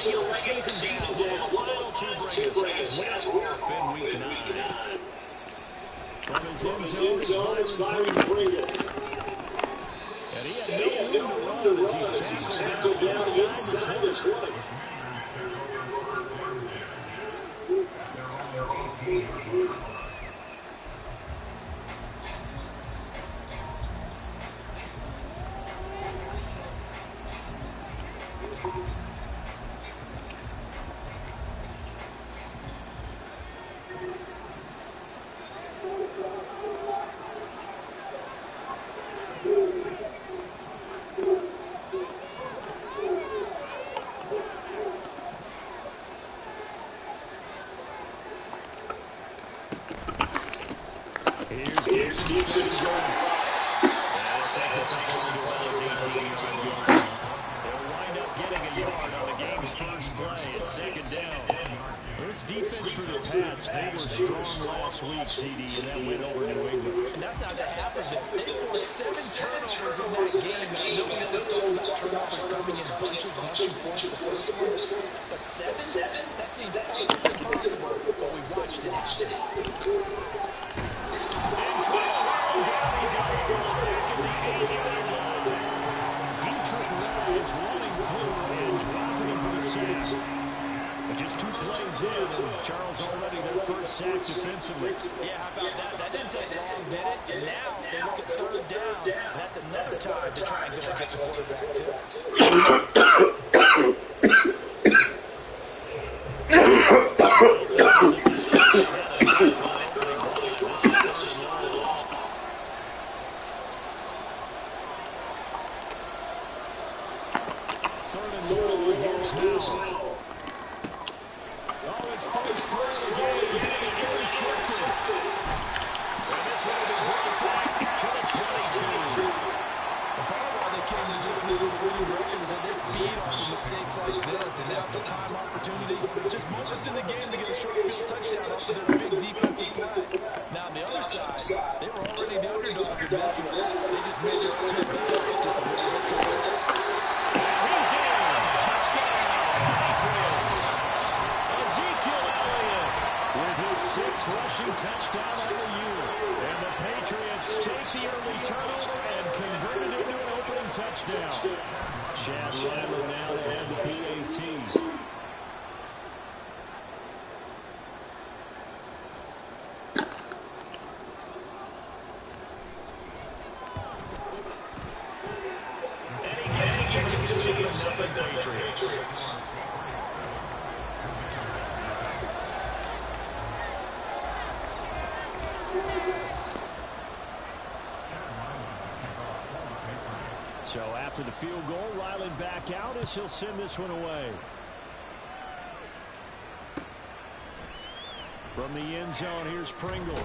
regular season game. The final two bring us off in Week 9. From his end zone, it's Byron Pringle. And he had no room to run as he's tackled down inside the 20. So after the field goal, Ryland back out as he'll send this one away. From the end zone, here's Pringle.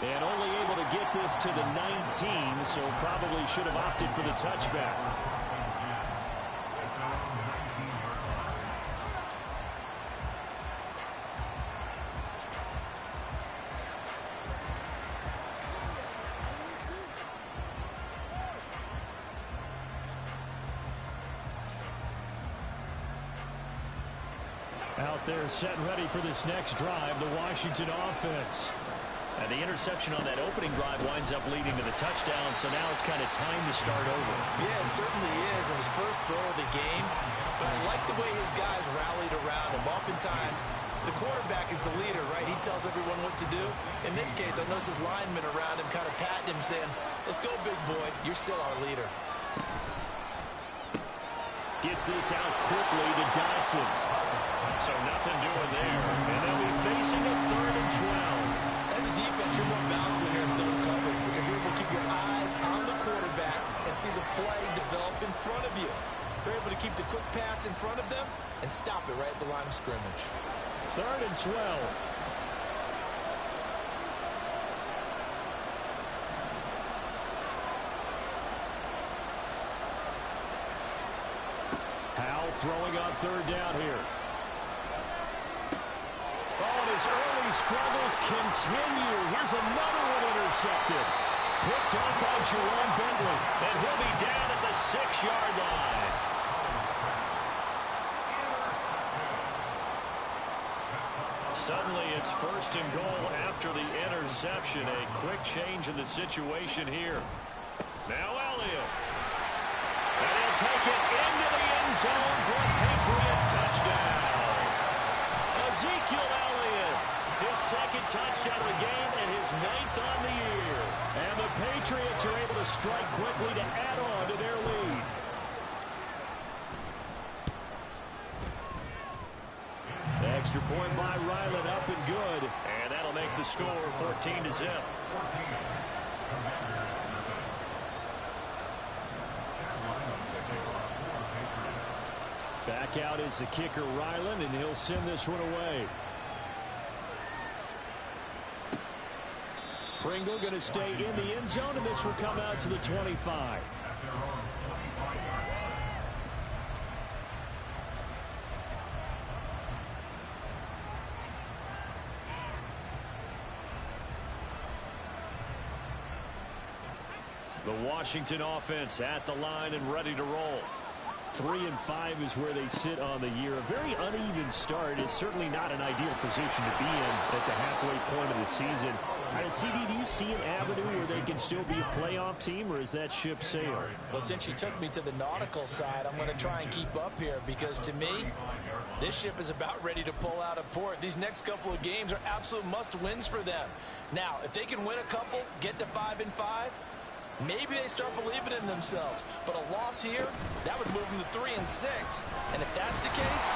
And only able to get this to the 19, so probably should have opted for the touchback. Out there set ready for this next drive, the Washington offense. And the interception on that opening drive winds up leading to the touchdown, so now it's kind of time to start over. Yeah, it certainly is, and his first throw of the game. But I like the way his guys rallied around him. Oftentimes, the quarterback is the leader, right? He tells everyone what to do. In this case, I noticed his linemen around him kind of patting him, saying, let's go, big boy. You're still our leader. Gets this out quickly to Dotson. So nothing doing there, and they'll be facing a 3rd and 12. As a defense, you're more balanced when you're in zone coverage because you're able to keep your eyes on the quarterback and see the play develop in front of you. You're able to keep the quick pass in front of them and stop it right at the line of scrimmage. 3rd and 12. Howell throwing on 3rd down here. Oh, and his early struggles continue. Here's another one intercepted. Picked up by Jerome Bentley. And he'll be down at the 6-yard line. Suddenly it's first and goal after the interception. A quick change in the situation here. Now Elliott. And he'll take it into the end zone for a Patriot touchdown. Ezekiel Elliott, his second touchdown of the game and his 9th on the year. And the Patriots are able to strike quickly to add on to their lead. The extra point by Ryland up and good. And that'll make the score 14-0. Back out is the kicker, Ryland, and he'll send this one away. Pringle going to stay in the end zone, and this will come out to the 25. The Washington offense at the line and ready to roll. 3-5 is where they sit on the year. A very uneven start is certainly not an ideal position to be in at the halfway point of the season. CD, do you see an avenue where they can still be a playoff team, or is that ship sailed? Well, since you took me to the nautical side, I'm going to try and keep up here because, to me, this ship is about ready to pull out of port. These next couple of games are absolute must-wins for them. Now, if they can win a couple, get to 5-5, maybe they start believing in themselves. But a loss here, that would move them to 3-6. And if that's the case,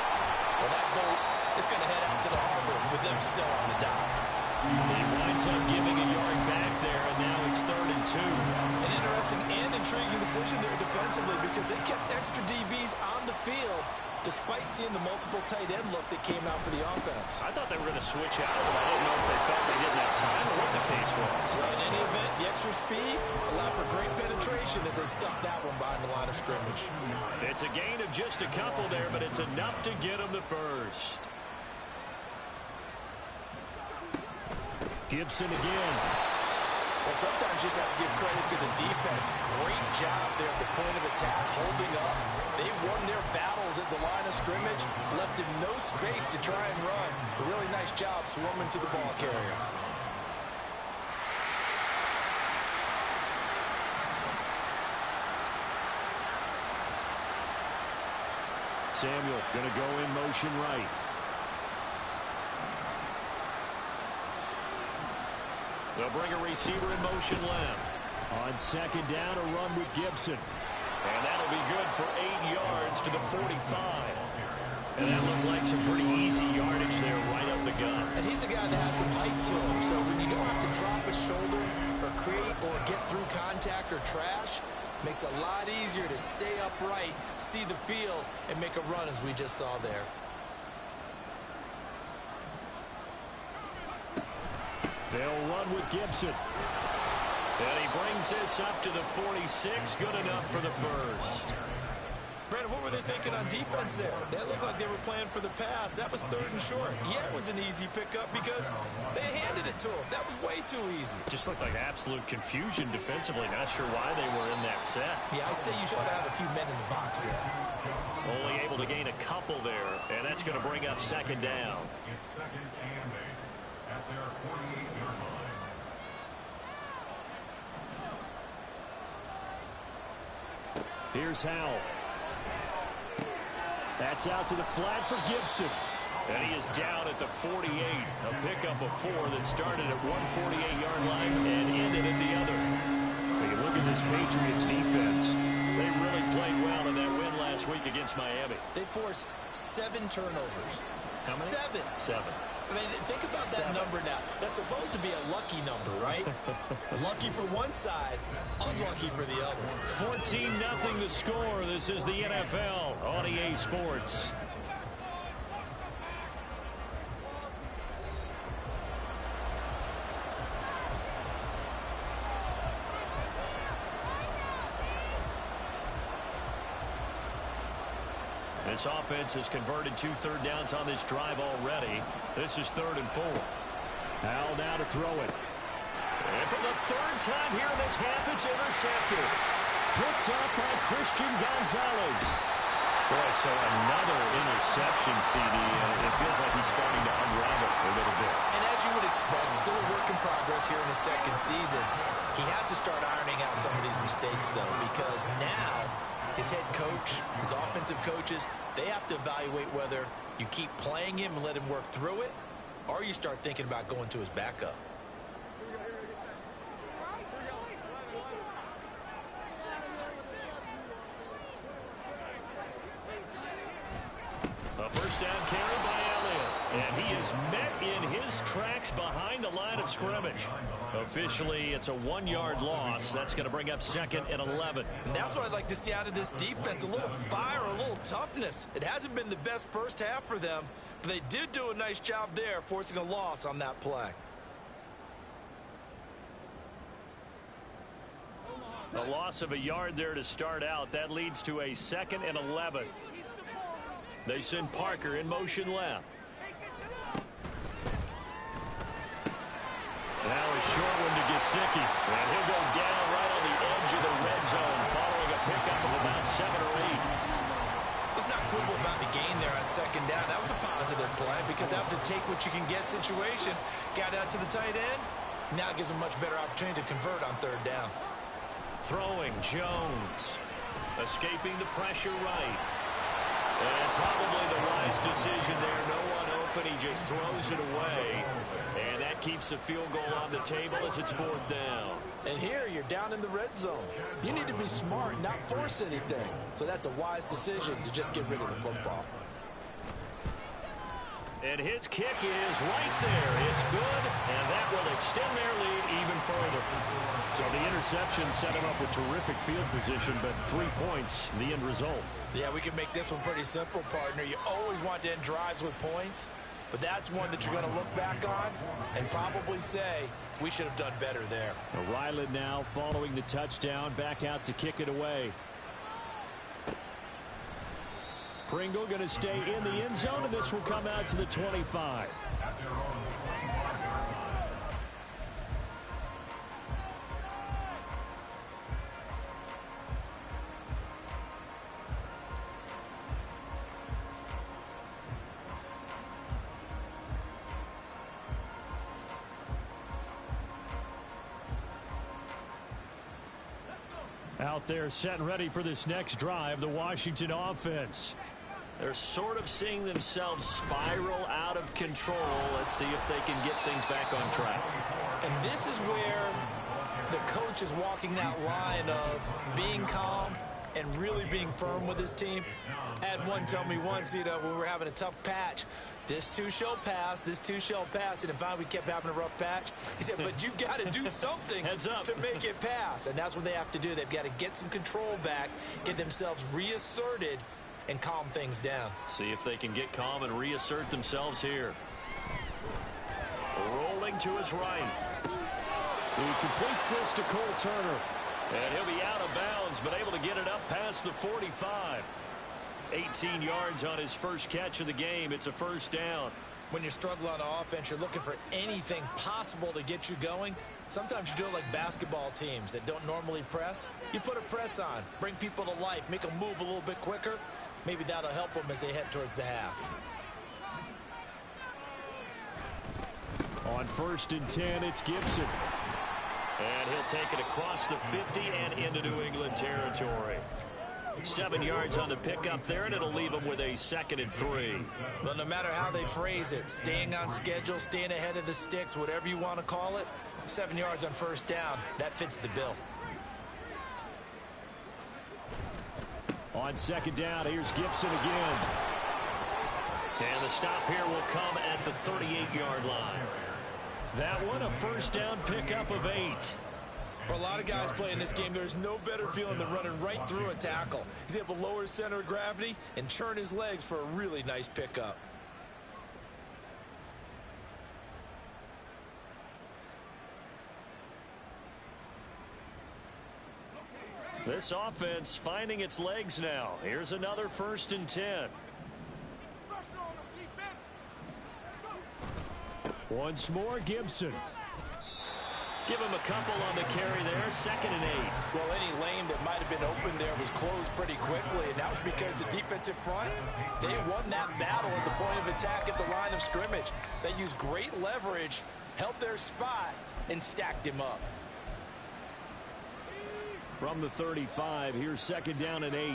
well, that boat is going to head out to the harbor with them still on the dock. He winds up giving a yard back there, and now it's 3rd and 2. An interesting and intriguing decision there defensively because they kept extra DBs on the field despite seeing the multiple tight end look that came out for the offense. I thought they were going to switch out, but I didn't know if they felt they didn't have time or what the case was. Well, in any event, the extra speed allowed for great penetration as they stuffed that one behind the line of scrimmage. It's a gain of just a couple there, but it's enough to get them the first. Gibson again. Well, sometimes you just have to give credit to the defense. Great job there at the point of attack, holding up. They won their battles at the line of scrimmage, left him no space to try and run. A really nice job swarming to the ball carrier. Samuel going to go in motion right. They'll bring a receiver in motion left. On second down, a run with Gibson. And that'll be good for 8 yards to the 45. And that looked like some pretty easy yardage there right up the gut. And he's a guy that has some height to him, so when you don't have to drop a shoulder or create or get through contact or trash, makes it a lot easier to stay upright, see the field, and make a run as we just saw there. They'll run with Gibson. And he brings this up to the 46. Good enough for the first. Brandon, what were they thinking on defense there? That looked like they were playing for the pass. That was 3rd and short. Yeah, it was an easy pickup because they handed it to him. That was way too easy. Just looked like absolute confusion defensively. Not sure why they were in that set. Yeah, I'd say you should have a few men in the box there. Only able to gain a couple there, and that's going to bring up second down. It's 2nd and 8 at their 48-yard line. Here's Howell. That's out to the flat for Gibson. And he is down at the 48. A pickup of 4 that started at one 48-yard line and ended at the other. When you look at this Patriots defense, they really played well in that win last week against Miami. They forced 7 turnovers. How many? 7. I mean, think about that number now. That's supposed to be a lucky number, right? Lucky for one side, unlucky for the other. 14-0 the score. This is the NFL on EA Sports. This offense has converted 2 third downs on this drive already. This is 3rd and 4. Howell now to throw it. And for the 3rd time here in this half, it's intercepted. Picked up by Christian Gonzalez. Boy, so another interception. interception, CD, and it feels like he's starting to unravel a little bit. And as you would expect, still a work in progress here in his second season. He has to start ironing out some of these mistakes, though, because now his head coach, his offensive coaches, they have to evaluate whether you keep playing him and let him work through it, or you start thinking about going to his backup. A first down carry by Elliott. And he is met in his tracks behind the line of scrimmage. Officially, it's a 1-yard loss. That's going to bring up 2nd and 11. And that's what I'd like to see out of this defense. A little fire, a little toughness. It hasn't been the best first half for them, but they did do a nice job there, forcing a loss on that play. A loss of a yard there to start out. That leads to a 2nd and 11. They send Parker in motion left. Now a short one to Gesicki. And he'll go down right on the edge of the red zone following a pickup of about 7 or 8. Let's not quibble about the gain there on second down. That was a positive play because that was a take-what-you-can-get situation. Got out to the tight end. Now gives him much better opportunity to convert on third down. Throwing Jones. Escaping the pressure right. And probably the wise decision there. No one open. He just throws it away. And that keeps the field goal on the table as it's 4th down. And here you're down in the red zone. You need to be smart, not force anything. So that's a wise decision to just get rid of the football. And his kick is right there. It's good, and that will extend their lead even further. So the interception set him up with terrific field position, but 3 points, the end result. Yeah, we can make this one pretty simple, partner. You always want to end drives with points, but that's one that you're going to look back on and probably say, we should have done better there. Ryland now following the touchdown, back out to kick it away. Pringle going to stay in the end zone, and this will come out to the 25. Out there set and ready for this next drive, the Washington offense. They're sort of seeing themselves spiral out of control. Let's see if they can get things back on track. And this is where the coach is walking that line of being calm and really being firm with his team. I had one tell me once, when we were having a tough patch, this too shall pass, this too shall pass. And in fact, we kept having a rough patch. He said, but you've got to do something to make it pass. And that's what they have to do. They've got to get some control back, get themselves reasserted, and calm things down. See if they can get calm and reassert themselves here. Rolling to his right. He completes this to Cole Turner. And he'll be out of bounds, but able to get it up past the 45. 18 yards on his first catch of the game. It's a first down. When you're struggling on offense, you're looking for anything possible to get you going. Sometimes you do it like basketball teams that don't normally press. You put a press on, bring people to life, make them move a little bit quicker. Maybe that'll help them as they head towards the half. On 1st and 10, it's Gibson. And he'll take it across the 50 and into New England territory. 7 yards on the pickup there, and it'll leave them with a 2nd and 3. Well, no matter how they phrase it, staying on schedule, staying ahead of the sticks, whatever you want to call it, 7 yards on first down, that fits the bill. On 2nd down, here's Gibson again. And the stop here will come at the 38-yard line. That one, a first down pickup of 8. For a lot of guys playing this game, there's no better feeling than running right through a tackle. He's able to lower his center of gravity and churn his legs for a really nice pickup. This offense finding its legs now. Here's another 1st and 10. Once more, Gibson. Give him a couple on the carry there. 2nd and 8. Well, any lane that might have been open there was closed pretty quickly, and that was because the defensive front, they won that battle at the point of attack at the line of scrimmage. They used great leverage, held their spot, and stacked him up. From the 35, here's 2nd down and 8.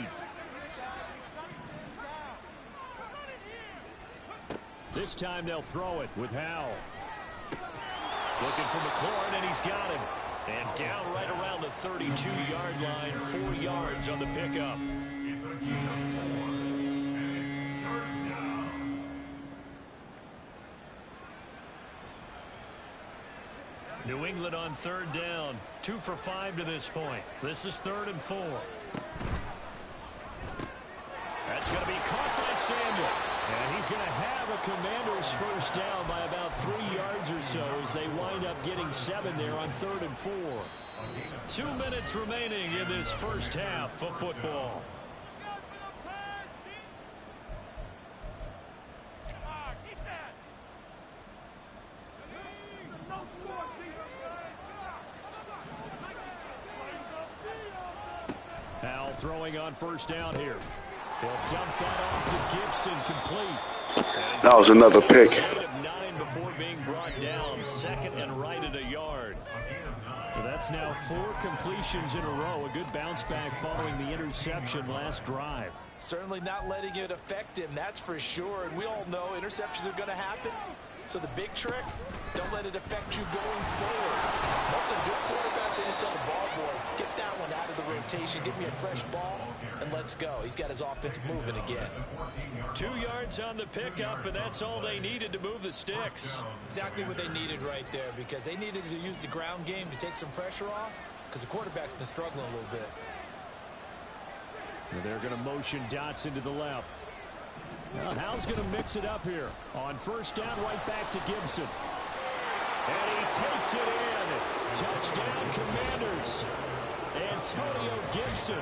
This time they'll throw it with Howell. Looking for McLaurin, and he's got him. And down right around the 32-yard line, 4 yards on the pickup. It's a gain of 4, and it's 3rd down. New England on 3rd down. 2 for 5 to this point. This is 3rd and 4. That's going to be caught by Samuel. And he's going to have a Commanders first down by about 3 yards or so as they wind up getting 7 there on 3rd and 4. 2 minutes remaining in this first half of football. Howell throwing on first down here. They'll dump that off to Gibson, complete. That was another pick. 9 before being brought down. 2nd and right at a yard. So that's now 4 completions in a row. A good bounce back following the interception last drive. Certainly not letting it affect him, that's for sure. And we all know interceptions are going to happen. So the big trick, don't let it affect you going forward. Most of the good quarterbacks, they just tell the ball boy, get that one out of the rotation, give me a fresh ball, and let's go. He's got his offense moving again. 2 yards on the pickup, and that's all they needed to move the sticks. Exactly what they needed right there, because they needed to use the ground game to take some pressure off, because the quarterback's been struggling a little bit. And they're going to motion Dotson to the left. Now Howell's going to mix it up here. On first down, right back to Gibson. And he takes it in. Touchdown, Commanders. Antonio Gibson,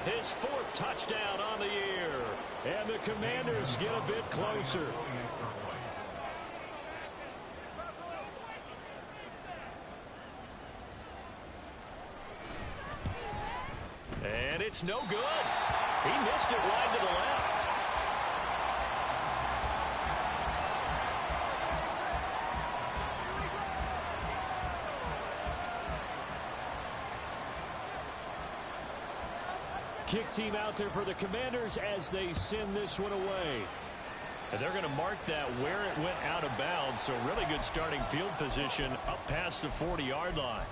his 4th touchdown on the year. And the Commanders get a bit closer. And it's no good. He missed it wide to the left. Kick team out there for the Commanders as they send this one away. And they're going to mark that where it went out of bounds. So really good starting field position up past the 40-yard line.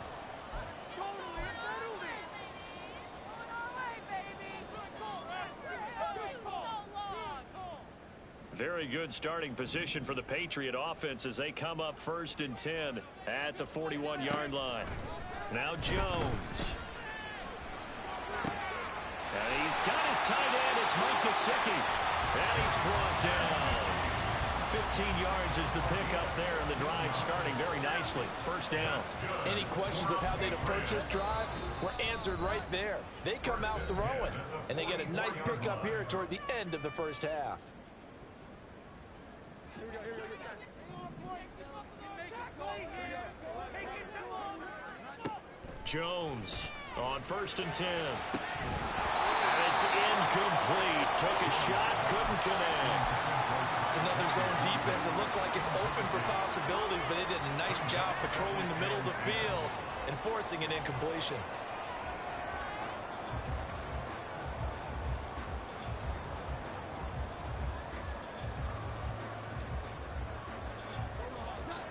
Very good starting position for the Patriot offense as they come up 1st and 10 at the 41-yard line. Now Jones. And he's got his tight end. It's Mike Gesicki. And he's brought down. 15 yards is the pickup there, and the drive starting very nicely. First down. Any questions of how they'd approach this drive were answered right there. They come out throwing, and they get a nice pickup here toward the end of the first half. Jones on 1st and 10. And it's incomplete. Took a shot, couldn't connect. It's another zone defense. It looks like it's open for possibilities, but they did a nice job patrolling the middle of the field and forcing an incompletion.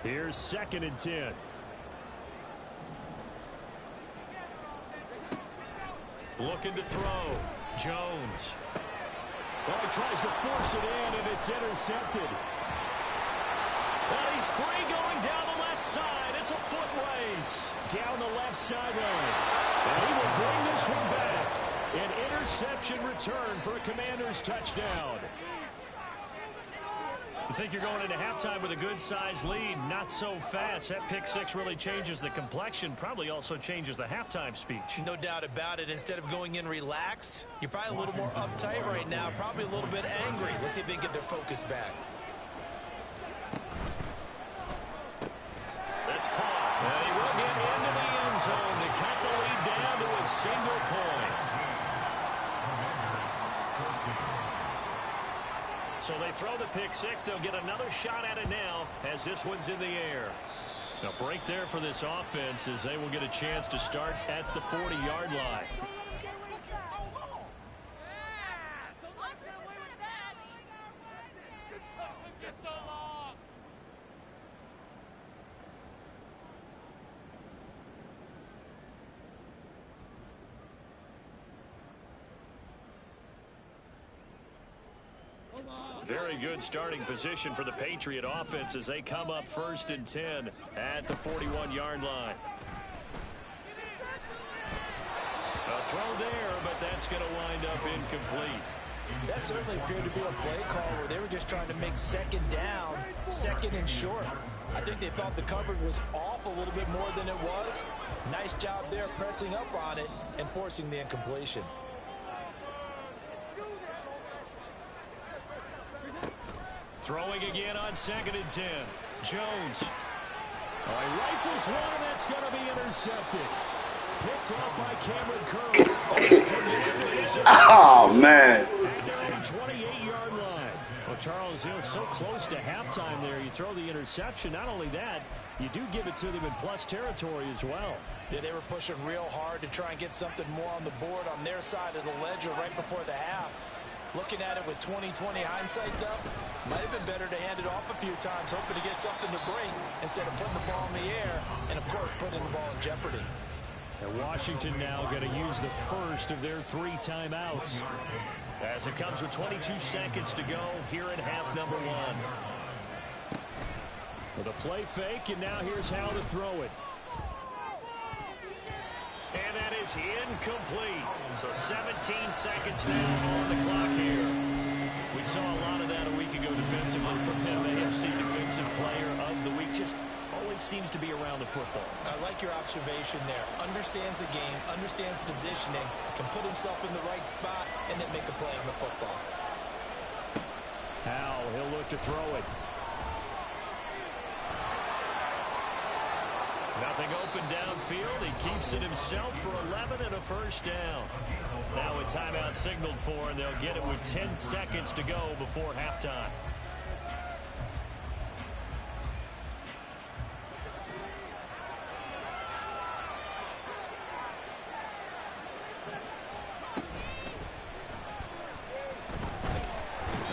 Here's 2nd and 10. Looking to throw. Jones. Well, he tries to force it in, and it's intercepted. Well, he's free going down the left side. It's a foot race. Down the left sideline. And he will bring this one back. An interception return for a Commanders touchdown. You think you're going into halftime with a good-sized lead. Not so fast. That pick six really changes the complexion. Probably also changes the halftime speech. No doubt about it. Instead of going in relaxed, you're probably a little more uptight right now. Probably a little bit angry. Let's see if they can get their focus back. That's caught. And he will get into the So they throw the pick six. They'll get another shot at it now as this one's in the air. A break there for this offense as they will get a chance to start at the 40-yard line. Very good starting position for the Patriot offense as they come up 1st and 10 at the 41-yard line. A throw there, but that's going to wind up incomplete. That certainly appeared to be a play call where they were just trying to make 2nd down, 2nd and short. I think they thought the coverage was off a little bit more than it was. Nice job there pressing up on it and forcing the incompletion. Throwing again on 2nd and 10. Jones. Oh, he rifles one, and that's going to be intercepted. Picked off by Cameron Curl. Oh, man. At their own 28-yard line. Well, Charles, so close to halftime there. You throw the interception. Not only that, you do give it to them in plus territory as well. Yeah, they were pushing real hard to try and get something more on the board on their side of the ledger right before the half. Looking at it with 20/20 hindsight, though, might have been better to hand it off a few times, hoping to get something to break instead of putting the ball in the air and, of course, putting the ball in jeopardy. And Washington now going to use the first of their 3 timeouts as it comes with 22 seconds to go here in half number 1. With a play fake, and now here's how to throw it. And that is incomplete. So 17 seconds now on the clock here. We saw a lot of that a week ago defensively from him. AFC Defensive Player of the Week. Just always seems to be around the football. I like your observation there. Understands the game, understands positioning, can put himself in the right spot, and then make a play on the football. Howell, he'll look to throw it. Nothing open downfield. He keeps it himself for 11 and a first down. Now a timeout signaled for, and they'll get it with 10 seconds to go before halftime.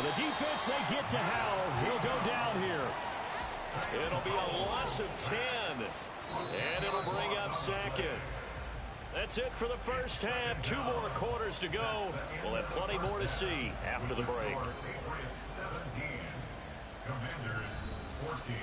The defense, they get to Howell. He'll go down here. It'll be a loss of 10. And it'll bring up 2nd. That's it for the first half. 2 more quarters to go. We'll have plenty more to see after the break. Commanders 14.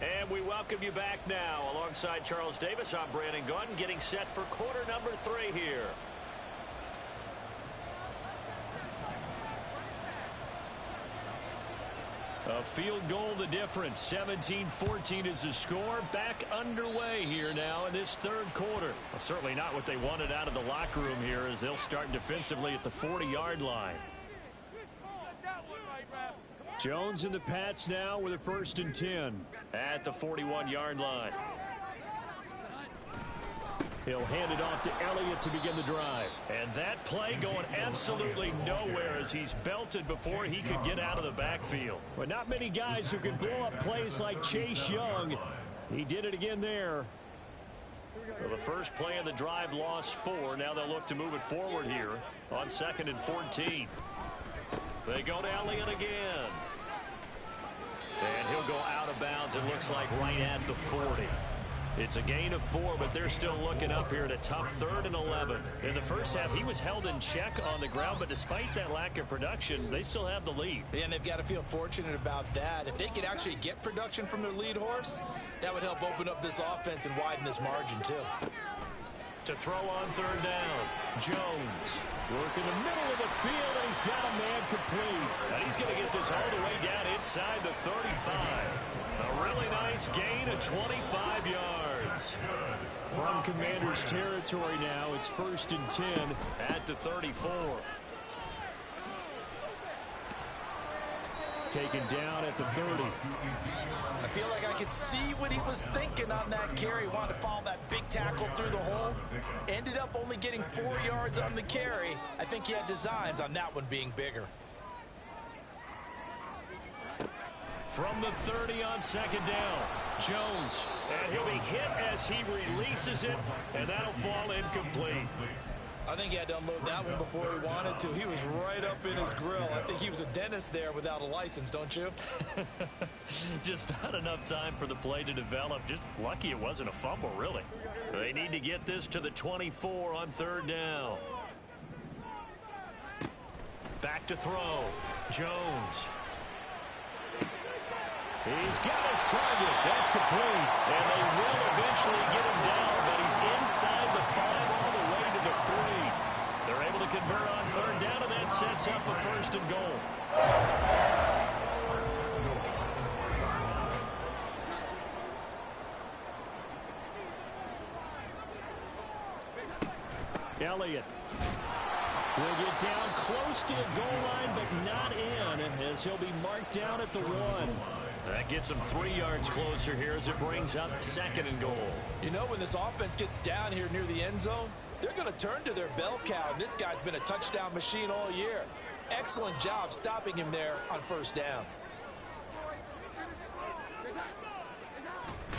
And we welcome you back now. Alongside Charles Davis, I'm Brandon Gaudin, getting set for quarter number 3 here. A field goal the difference. 17-14 is the score. Back underway here now in this 3rd quarter. Well, certainly not what they wanted out of the locker room here as they'll start defensively at the 40-yard line. Jones and the Pats now with a 1st and 10 at the 41-yard line. He'll hand it off to Elliott to begin the drive. And that play going absolutely nowhere as he's belted before he could get out of the backfield. But not many guys who can blow up plays like Chase Young. He did it again there. Well, the first play of the drive lost 4. Now they'll look to move it forward here on 2nd and 14. They go to Elliott again. And he'll go out of bounds, it looks like, right at the 40. It's a gain of 4, but they're still looking up here at a tough 3rd and 11. In the first half, he was held in check on the ground, but despite that lack of production, they still have the lead. And they've got to feel fortunate about that. If they could actually get production from their lead horse, that would help open up this offense and widen this margin, too. To throw on 3rd down, Jones. Work in the middle of the field, and he's got a man complete. And he's going to get this all the way down inside the 35. A really nice gain of 25 yards. yards. From Commanders territory now, it's 1st and 10 at the 34. Taken down at the 30. I feel like I could see what he was thinking on that carry. Wanted to follow that big tackle through the hole. Ended up only getting 4 yards on the carry. I think he had designs on that one being bigger. From the 30 on 2nd down, Jones. And he'll be hit as he releases it, and that'll fall incomplete. I think he had to unload that one before he wanted to. He was right up in his grill. I think he was a dentist there without a license, don't you? Just not enough time for the play to develop. Just lucky it wasn't a fumble, really. They need to get this to the 24 on 3rd down. Back to throw. Jones. He's got his target. That's complete. And they will eventually get him down, but he's inside the 5 all the way to the 3. They're able to convert on 3rd down, and that sets up a 1st and goal. Elliott will get down close to the goal line, but not in, as he'll be marked down at the 1. That gets him 3 yards closer here as it brings up 2nd and goal. You know, when this offense gets down here near the end zone, they're going to turn to their bell cow, and this guy's been a touchdown machine all year. Excellent job stopping him there on 1st down.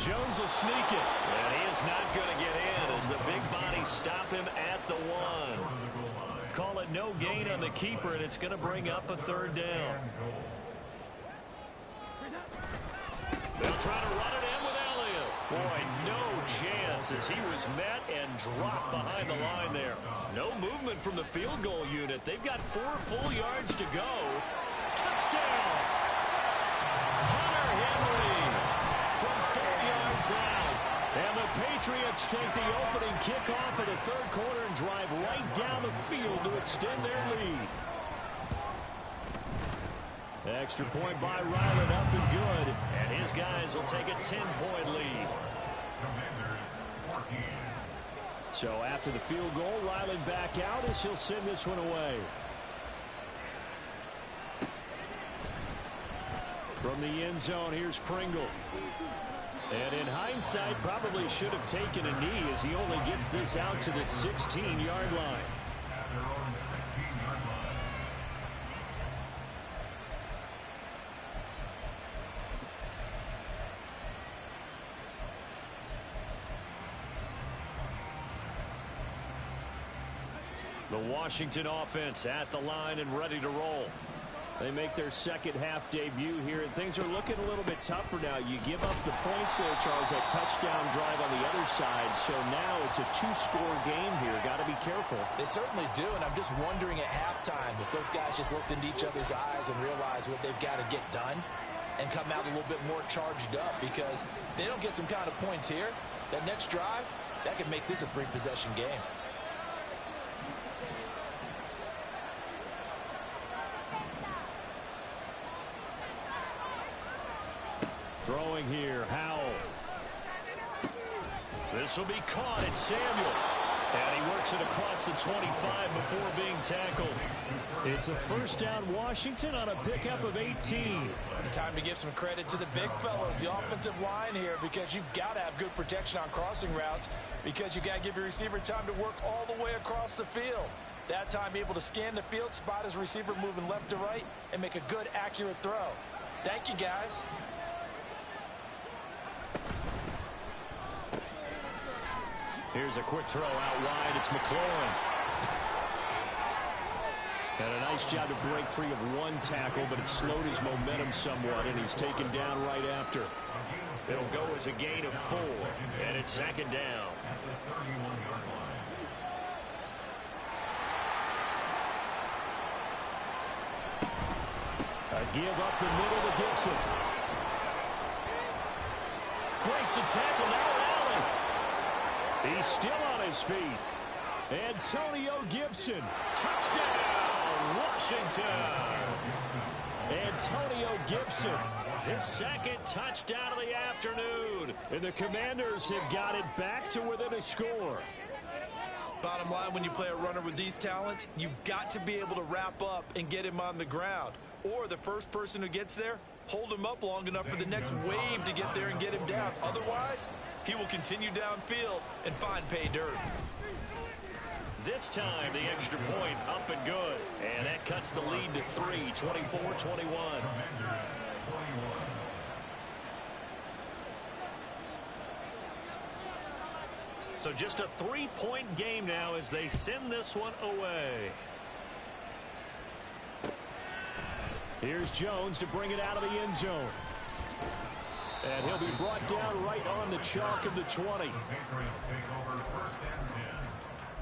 Jones will sneak it, and he is not going to get in as the big bodies stop him at the 1. Call it no gain on the keeper, and it's going to bring up a 3rd down. They'll try to run it in with Elliott. Boy, no chance as he was met and dropped behind the line there. No movement from the field goal unit. They've got 4 full yards to go. Touchdown! Hunter Henry from 4 yards out. And the Patriots take the opening kickoff of the 3rd quarter and drive right down the field to extend their lead. Extra point by Ryland, up and good. And his guys will take a 10-point lead. So after the field goal, Ryland back out as he'll send this one away. From the end zone, here's Pringle. And in hindsight, probably should have taken a knee as he only gets this out to the 16-yard line. The Washington offense at the line and ready to roll. They make their second half debut here, and things are looking a little bit tougher now. You give up the points there, Charles, that touchdown drive on the other side. So now it's a 2-score game here. Got to be careful. They certainly do, and I'm just wondering at halftime if those guys just looked into each other's eyes and realized what they've got to get done and come out a little bit more charged up, because if they don't get some kind of points here, that next drive, that could make this a 3-possession game. Throwing here, Howell. This will be caught. It's Samuel. And he works it across the 25 before being tackled. It's a 1st down Washington on a pickup of 18. Time to give some credit to the big fellas, the offensive line here, because you've got to have good protection on crossing routes, because you've got to give your receiver time to work all the way across the field. That time able to scan the field, spot his receiver moving left to right, and make a good, accurate throw. Thank you, guys. Here's a quick throw out wide. It's McLaurin. And a nice job to break free of one tackle, but it slowed his momentum somewhat, and he's taken down right after. It'll go as a gain of 4, and it's 2nd down. A give up the middle to Gibson. Breaks the tackle now. He's still on his feet. Antonio Gibson. Touchdown, Washington. Antonio Gibson, his second touchdown of the afternoon. And the Commanders have got it back to within a score. Bottom line, when you play a runner with these talents, you've got to be able to wrap up and get him on the ground. Or the first person who gets there, hold him up long enough for the next wave to get there and get him down. Otherwise, he will continue downfield and find pay dirt. This time, the extra point up and good. And that cuts the lead to 3, 24-21. So just a 3-point game now as they send this one away. Here's Jones to bring it out of the end zone. And he'll be brought down right on the chalk of the 20. The Patriots take over 1st and 10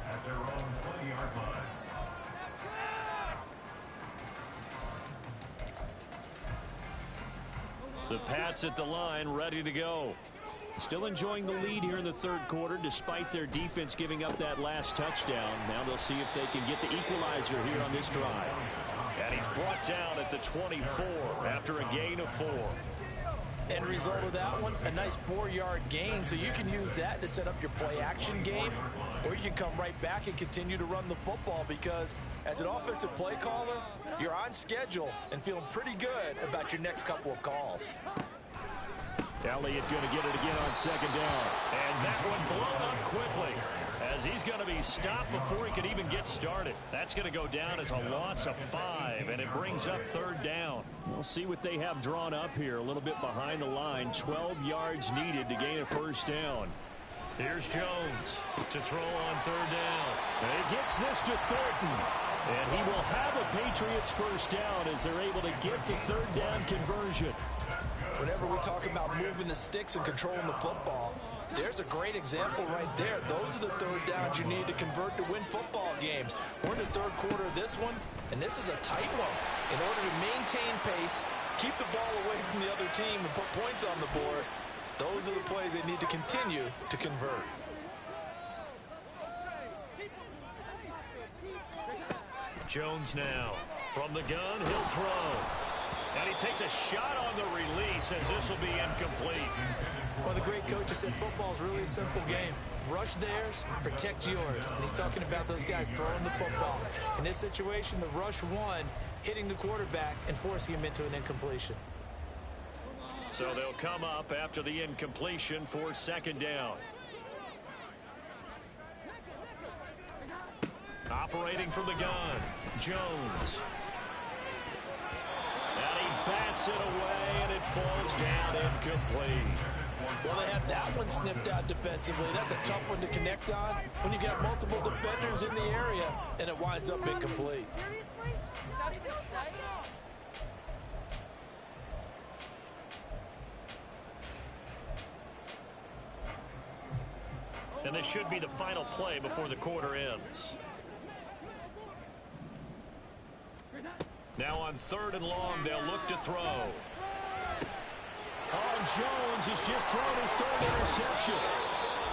at their own 20-yard line. The Pats at the line, ready to go. Still enjoying the lead here in the third quarter, despite their defense giving up that last touchdown. Now they'll see if they can get the equalizer here on this drive. And he's brought down at the 24 after a gain of 4. End result of that one, a nice 4-yard gain, so you can use that to set up your play-action game, or you can come right back and continue to run the football because as an offensive play caller, you're on schedule and feeling pretty good about your next couple of calls. Elliott going to get it again on second down. And that one blown up quickly as he's going to be stopped before he can even get started. That's going to go down as a loss of 5, and it brings up third down. We'll see what they have drawn up here. A little bit behind the line. 12 yards needed to gain a first down. Here's Jones to throw on third down. And he gets this to Thornton. And he will have a Patriots first down as they're able to get the third down conversion. Whenever we talk about moving the sticks and controlling the football, there's a great example right there. Those are the third downs you need to convert to win football games. We're in the third quarter of this one, and this is a tight one. In order to maintain pace, keep the ball away from the other team, and put points on the board, those are the plays they need to continue to convert. Jones now from the gun, he'll throw. And he takes a shot on the release as this will be incomplete. One of the great coaches said football is really a simple game. Rush theirs, protect yours. And he's talking about those guys throwing the football. In this situation, the rush one, hitting the quarterback and forcing him into an incompletion. So they'll come up after the incompletion for second down. Operating from the gun, Jones. And he bats it away, and it falls down incomplete. Well, they have that one snipped out defensively. That's a tough one to connect on when you got multiple defenders in the area, and it winds up incomplete. And this should be the final play before the quarter ends. Now on third and long, they'll look to throw. Oh, Jones has just thrown his third interception.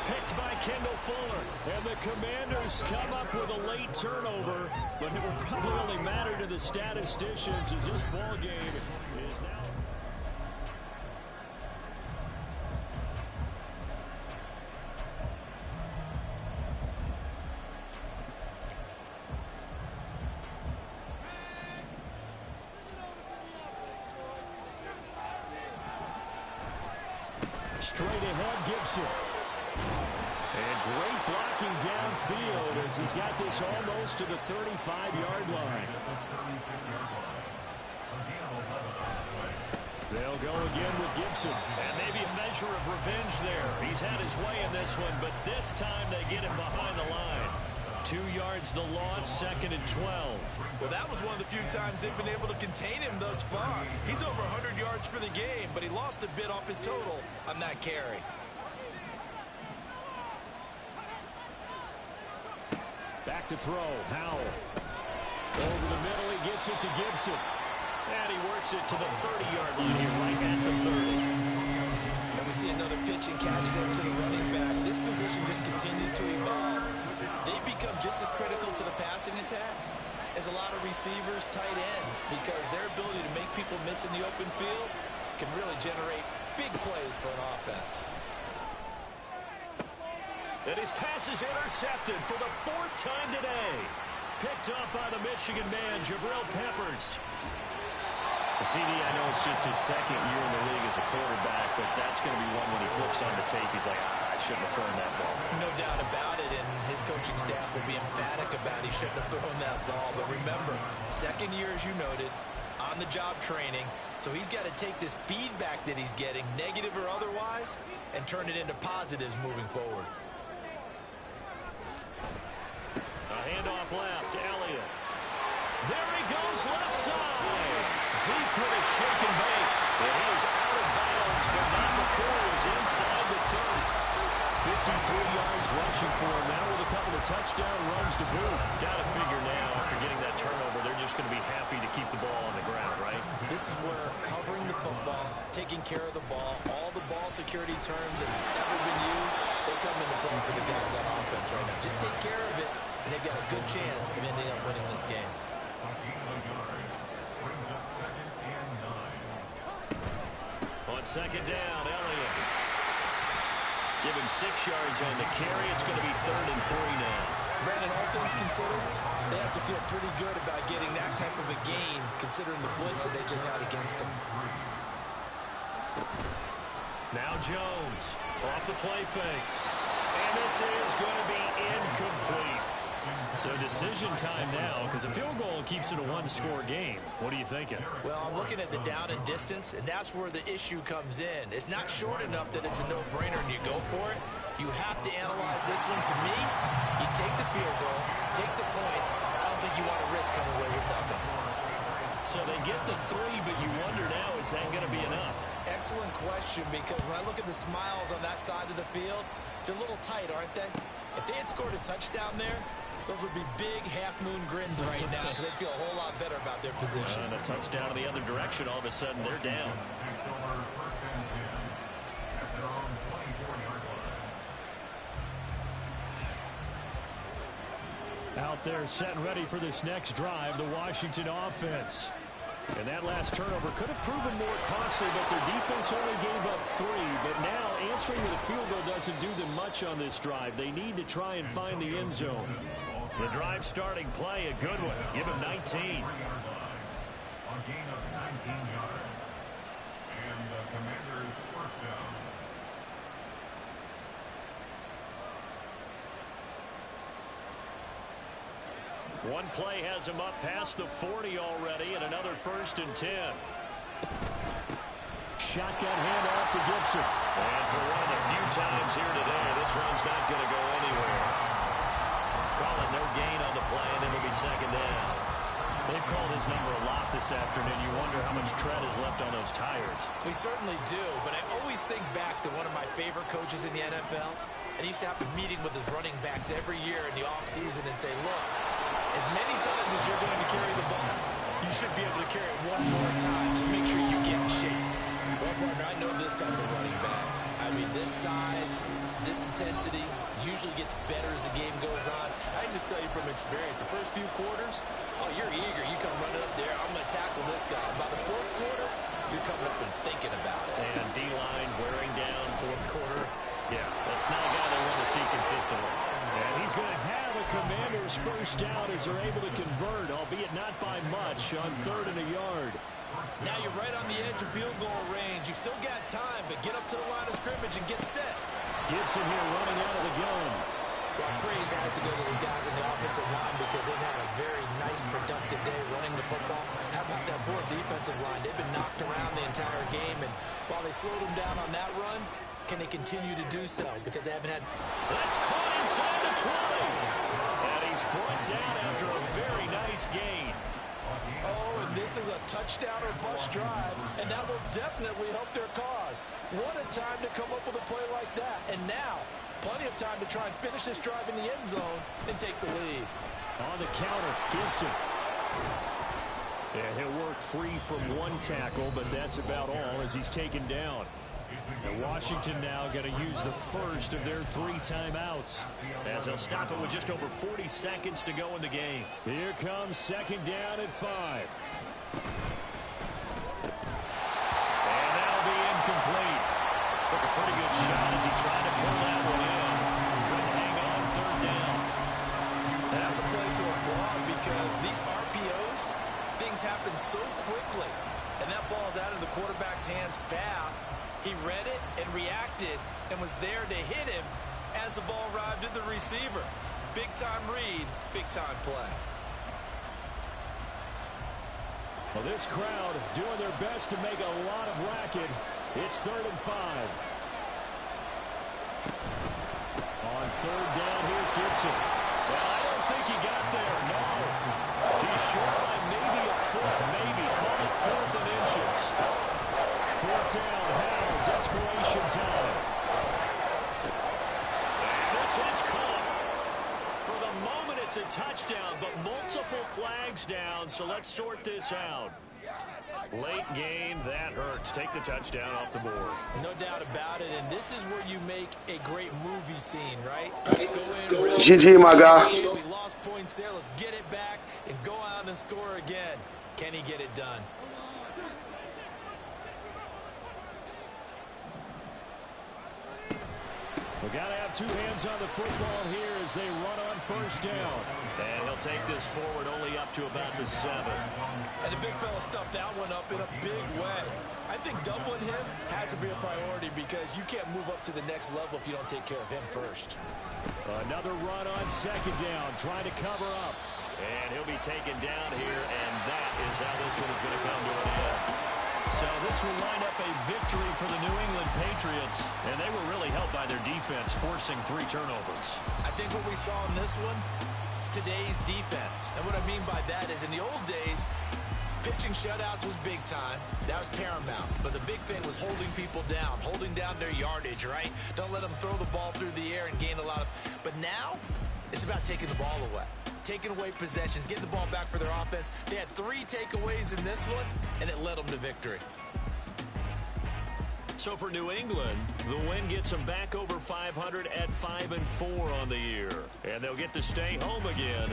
Picked by Kendall Fuller. And the Commanders come up with a late turnover, but it will probably only matter to the statisticians as this ball game is now. Straight ahead, Gibson. And great blocking downfield as he's got this almost to the 35-yard line. They'll go again with Gibson. And maybe a measure of revenge there. He's had his way in this one, but this time they get him behind the line. 2 yards the loss, second and 12. Well, that was one of the few times they've been able to contain him thus far. He's over 100 yards for the game, but he lost a bit off his total on that carry. Back to throw, Howell. Over the middle, he gets it to Gibson. And he works it to the 30-yard line here, right at the 30. And we see another pitch and catch there to the running back. This position just continues to evolve. They become just as critical to the passing attack is a lot of receivers, tight ends, because their ability to make people miss in the open field can really generate big plays for an offense. And his pass is intercepted for the 4th time today. Picked up by the Michigan man, Jabril Peppers. The CD, I know it's just his 2nd year in the league as a quarterback, but that's going to be one when he flips on the tape. He's like, I shouldn't have thrown that ball. No doubt about it, and his coaching staff will be emphatic about he shouldn't have thrown that ball. But remember, 2nd year, as you noted, on-the-job training, so he's got to take this feedback that he's getting, negative or otherwise, and turn it into positives moving forward. A handoff left to Elliott. There he goes, left side. Zeke with a shake and bake. And he is out of bounds, but not before he was inside the 30. 53 yards rushing for him now with a couple of touchdown runs to boot. Got to figure now, after getting that turnover, they're just going to be happy to keep the ball on the ground, right? This is where covering the football, taking care of the ball, all the ball security terms that have ever been used, they come into play for the guys on offense right now. Just take care of it, and they've got a good chance of ending up winning this game. On 2nd down, Elliott. Give him 6 yards on the carry. It's going to be 3rd and 3 now. Brandon, all things considered, they have to feel pretty good about getting that type of a gain, considering the blitz that they just had against them. Now Jones off the play fake. And this is going to be incomplete. So decision time now, because a field goal keeps it a one-score game. What are you thinking? Well, I'm looking at the down and distance, and that's where the issue comes in. It's not short enough that it's a no-brainer and you go for it. You have to analyze this one. To me, you take the field goal, take the points. I don't think you want to risk coming away with nothing. So they get the 3, but you wonder now, is that going to be enough? Excellent question, because when I look at the smiles on that side of the field, they're a little tight, aren't they? If they had scored a touchdown there, those would be big half-moon grins right now because they'd feel a whole lot better about their position. And a touchdown in the other direction, all of a sudden they're down. Out there set and ready for this next drive, the Washington offense. And that last turnover could have proven more costly, but their defense only gave up 3. But now answering with a field goal doesn't do them much on this drive. They need to try and find the end zone. The drive starting play, a good one. Give him 19. A gain of 19 yards. And the Commanders' 1st down. One play has him up past the 40 already, and another 1st and 10. Shotgun handoff to Gibson. And for one of the few times here today, this run's not going to go anywhere. Call it no gain on the play, and it'll be 2nd down. They've called his number a lot this afternoon. You wonder how much tread is left on those tires. We certainly do, but I always think back to one of my favorite coaches in the NFL, and he used to have a meeting with his running backs every year in the offseason and say, look, as many times as you're going to carry the ball, you should be able to carry it one more time to make sure you get in shape. Well, partner, I know this type of running back. I mean, this size, this intensity usually gets better as the game goes on. I can just tell you from experience, the first few quarters, oh, you're eager. You come running up there, I'm going to tackle this guy. By the 4th quarter, you're coming up and thinking about it. And D-line wearing down 4th quarter. Yeah, that's not a guy they want to see consistently. And he's going to have a Commander's 1st down as they're able to convert, albeit not by much, on 3rd and a yard. Now you're right on the edge of field goal range. You've still got time, but get up to the line of scrimmage and get set. Gibson here running out of the gun. Well, praise has to go to the guys in the offensive line because they've had a very nice, productive day running the football. How about that poor defensive line? They've been knocked around the entire game, and while they slowed them down on that run, can they continue to do so? Because they haven't had... That's caught inside the 20. And he's brought down after a very nice gain. Oh, and this is a touchdown or bust drive, and that will definitely help their cause. What a time to come up with a play like that. And now, plenty of time to try and finish this drive in the end zone and take the lead. On the counter, Gibson. Yeah, he'll work free from one tackle, but that's about all as he's taken down. And Washington now going to use the first of their 3 timeouts, as they'll stop it with just over 40 seconds to go in the game. Here comes 2nd down at 5. And that'll be incomplete. Took a pretty good shot as he tried to pull that one in. Couldn't hang on 3rd down. That's a play to applaud because these RPOs, things happen so quickly. And that ball's out of the quarterback's hands fast. He read it and reacted and was there to hit him as the ball arrived at the receiver. Big-time read, big-time play. Well, this crowd doing their best to make a lot of racket. It's 3rd and 5. On 3rd down, here's Gibson. Well, I don't think he got there, no. He's short by maybe a foot, maybe. Call it 4th and inches. 4th down, Howell, desperation time. And this is caught. For the moment, it's a touchdown, but multiple flags down, so let's sort this out. Late game, that hurts. Take the touchdown off the board. No doubt about it, and this is where you make a great movie scene, right? Go in, GG, my guy. we lost points there. Let's get it back and go out and score again. Can he get it done? We got to have 2 hands on the football here as they run on 1st down. And he'll take this forward only up to about the 7. And the big fella stuffed that one up in a big way. I think doubling him has to be a priority because you can't move up to the next level if you don't take care of him first. Another run on 2nd down, trying to cover up. And he'll be taken down here, and that is how this one is going to come to an end. So this will line up a victory for the New England Patriots, and they were really helped by their defense, forcing 3 turnovers. I think what we saw in this one, today's defense. And what I mean by that is in the old days, pitching shutouts was big time. That was paramount. But the big thing was holding people down, holding down their yardage, right? Don't let them throw the ball through the air and gain a lot of... But now, it's about taking the ball away. Taking away possessions, getting the ball back for their offense. They had 3 takeaways in this one, and it led them to victory. So for New England, the win gets them back over 500 at 5-4 on the year. And they'll get to stay home again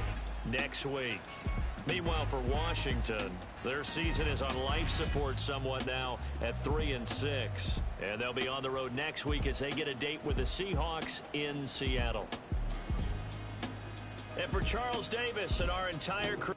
next week. Meanwhile, for Washington, their season is on life support somewhat now at 3-6. And they'll be on the road next week as they get a date with the Seahawks in Seattle. And for Charles Davis and our entire crew.